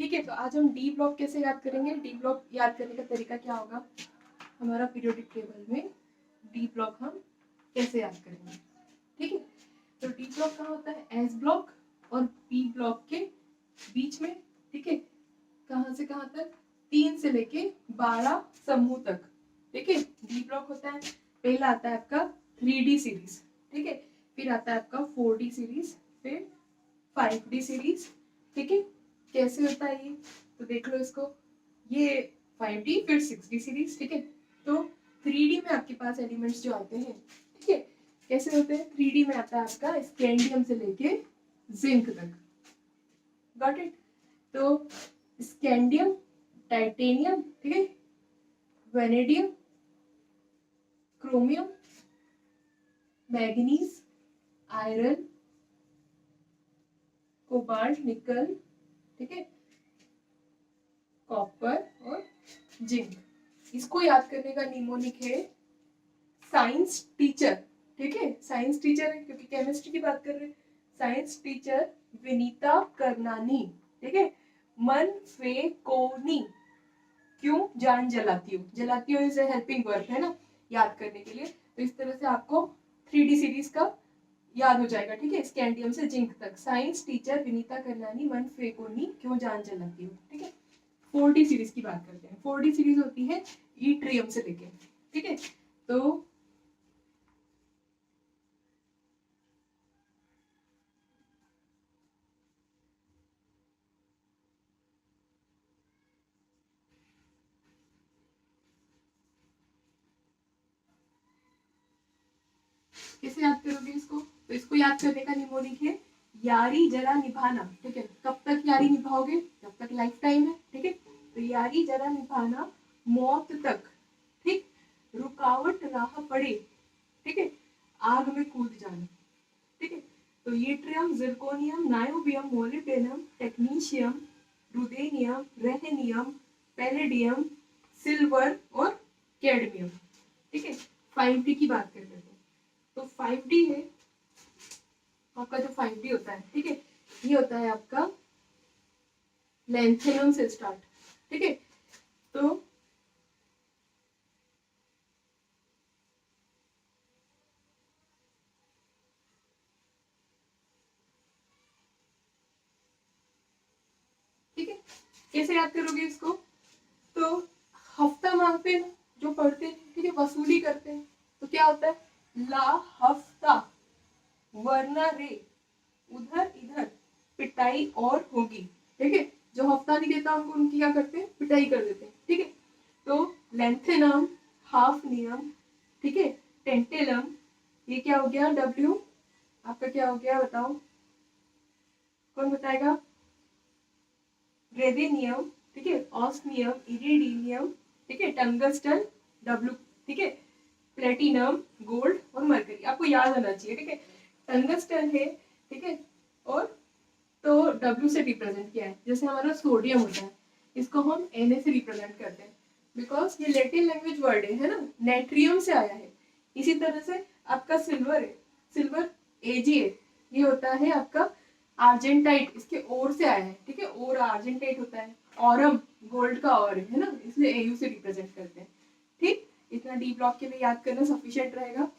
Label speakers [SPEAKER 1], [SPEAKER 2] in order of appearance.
[SPEAKER 1] ठीक है, तो आज हम डी ब्लॉक कैसे याद करेंगे। डी ब्लॉक याद करने का तरीका क्या होगा, हमारा पीरियोडिक टेबल में डी ब्लॉक हम कैसे याद करेंगे। ठीक है, तो डी ब्लॉक कहाँ होता है, एस ब्लॉक और बी ब्लॉक के बीच में। ठीक है, कहाँ से कहाँ तक, 3 से लेके 12 समूह तक। ठीक है, डी ब्लॉक होता है, पहला आता है आपका 3D सीरीज। ठीक है, फिर आता है आपका 4D सीरीज, फिर 5D सीरीज। ठीक है, कैसे होता है ये, तो देख लो इसको, ये 5D फिर 6D सीरीज। ठीक है, तो 3D में आपके पास एलिमेंट्स जो आते हैं, ठीक है, कैसे होते हैं, 3D में आता है आपका स्कैंडियम से लेके जिंक तक। Got it. तो स्कैंडियम, टाइटेनियम, ठीक है, vanadium, chromium, manganese, iron, cobalt, निकल, ठीक है, कॉपर और जिंक। इसको याद करने का निमोनिक है साइंस टीचर। ठीक है, साइंस टीचर है क्योंकि केमिस्ट्री की बात कर रहे हैं। Science teacher Vinita करनानी। ठीक है, मन फे कोनी, क्यों जान जलाती हूँ, जलाती हूँ इज ए हेल्पिंग वर्ब है ना याद करने के लिए। तो इस तरह से आपको 3D सीरीज का याद हो जाएगा। ठीक है, स्कैंडियम से जिंक तक, साइंस टीचर विनीता करनानी, मन फेकोनी, क्यों जान जलाती हूँ। ठीक है, 4D सीरीज की बात करते हैं। 4D सीरीज होती है ईट्रियम से लेके। ठीक है, तो कैसे याद करोगे इसको, तो इसको याद करने का निमोनिक है यारी जरा निभाना। ठीक है, कब तक यारी निभाओगे, जब तक लाइफ टाइम है। ठीक है, तो यारी जरा निभाना मौत तक। ठीक, रुकावट राह पड़े, ठीक है, आग में कूद जाना। ठीक है, तो yttrium, zirconium, niobium, molybdenum, technetium, ruthenium, rhenium, palladium, silver और कैडमियम। ठीक है, 5D की बात कर रहे हैं, तो 5D है आपका, जो 5D होता है, ठीक है, ये होता है आपका लैंथेनम से स्टार्ट। ठीक है, तो ठीक है, कैसे याद करोगे इसको, तो हफ्ता मांगते हैं जो पढ़ते हैं, ठीक है, वसूली करते हैं, तो क्या होता है ला हफ्ता, वरना रे, उधर इधर पिटाई और होगी। ठीक है, जो हफ्ता नहीं देता उनको, उनकी क्या करते हैं, पिटाई कर देते हैं। ठीक है, तो लेंथेनम, हाफ नियम, ठीक है, टेंटेलम, ये क्या हो गया, डब्ल्यू आपका क्या हो गया बताओ, कौन बताएगा, रेदेनियम, ठीक है, ऑस्मियम, इरिडियम, ठीक है, टंगस्टन, डब्ल्यू, ठीक है, प्लेटिनम, गोल्ड और मरकरी। आपको याद आना चाहिए। ठीक है, टंगस्टन है, ठीक है, और तो डब्ल्यू से रिप्रेजेंट किया है, जैसे हमारा सोडियम होता है, इसको हम Na से रिप्रेजेंट करते हैं, बिकॉज ये लैटिन लैंग्वेज वर्ड है ना, नेट्रियम से आया है। इसी तरह से आपका सिल्वर है, सिल्वर Ag है, ये होता है आपका आर्जेंटाइट, इसके ओर से आया है। ठीक है, और आर्जेंटाइट होता है, ऑरम गोल्ड का और है ना, इसलिए Au से रिप्रेजेंट करते हैं। ठीक, इतना डी ब्लॉक के लिए याद करना सफिशिएंट रहेगा।